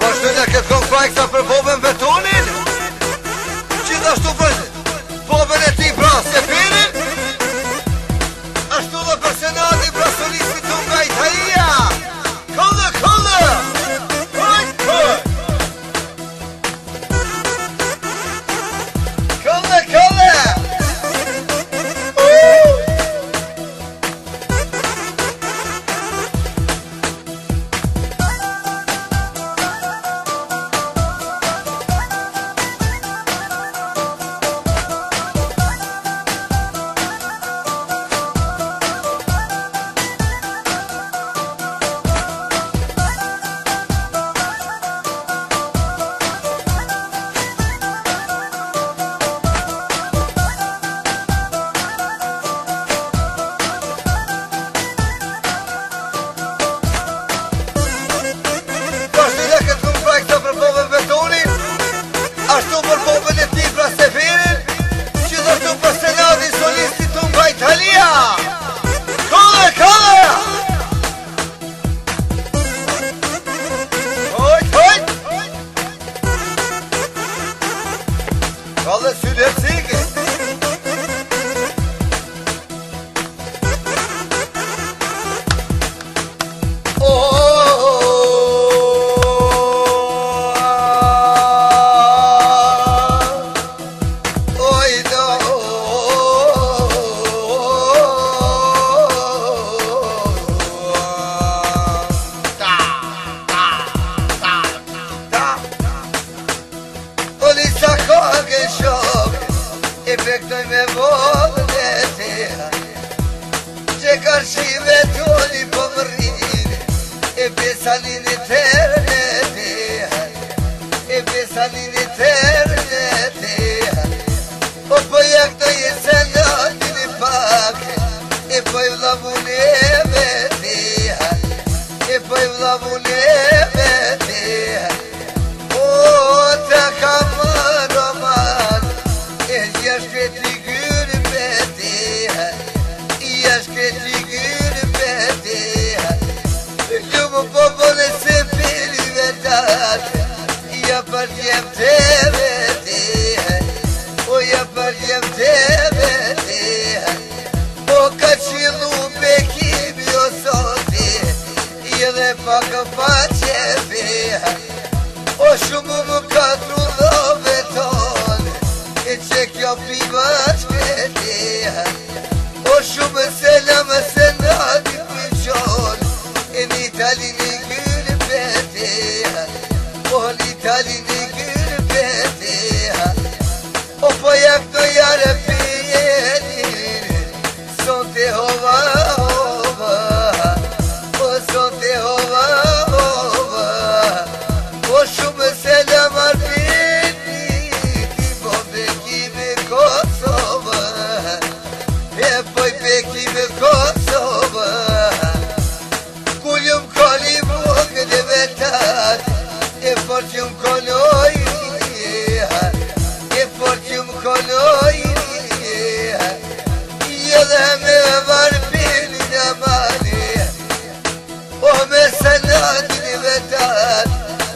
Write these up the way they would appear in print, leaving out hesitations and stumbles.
Vazhdojnë e këtë këngë pra kësa për bobën betonin. Gjithashtu vëzit, bobën e ti pra Seferin. Ashtu dhe për senati pra solisti të nga Italia. Këllë, këllë, hajt, hajt. Këllë, këllë. Ashtu për bobën e ti pra Seferin, gjithashtu për senati solisti të nga Italia. Këllë, këllë. Hojt, hojt. Këllë syre cike. E pektoj me vodën e teha, që karshive toni po më rrinë, e besanin e terën e teha, e besanin e terën e teha. O po jaktoj e senatin e pake, e po i vlavun e me teha, e po i vlavun e me teha. O ta kamë roman, Shkreti gyrë për teha, shkreti gyrë për teha. Ljumë popën e Seferin vetate, ja përgjem tebe teha, o ja përgjem tebe teha. O ka qilu bekimi o sote, edhe pak pa qepeha. O shumë më ka trullove tonë, e që kjo piva shkreteha. O shumë selam senati pëqon, e një Italin e gyrë pëteha, o një Italin e gyrë pëteha. O po jak të jare pëjenin, son të hova hova, o son të hova hova. O shumë selam Kosova, kullum koli vogën e vetat, e forqëm koloj, e forqëm koloj, edhe me varpin në mani, o me senatin e vetat,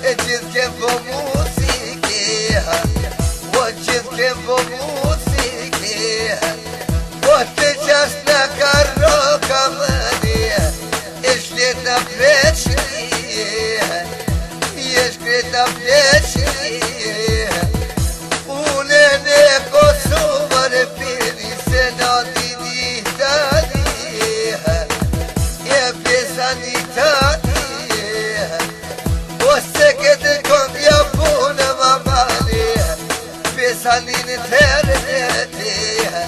e gjithë kem po musike, o gjithë kem po musike, o të qas në karro kamënje, e shleta pleqnje, e shkreta pleqnje. Une në Kosova në pili senatin Italia, e pesan Italia. O se këtë këngja punë mamani, pesanin terën e teha,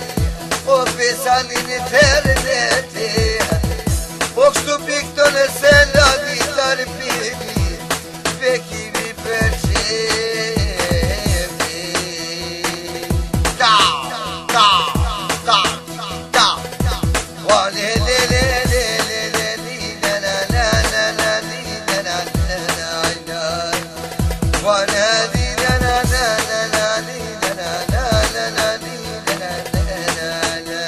o pesanin e terën e teha. O kështu pikto në senati tarpimi, pekimi për qevi. Ta, ta, ta, ta, o le le le le le le li la la la la la li la la la la la, o la li la la la la la li la la la la la li la la la la la.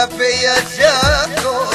فيا جاكو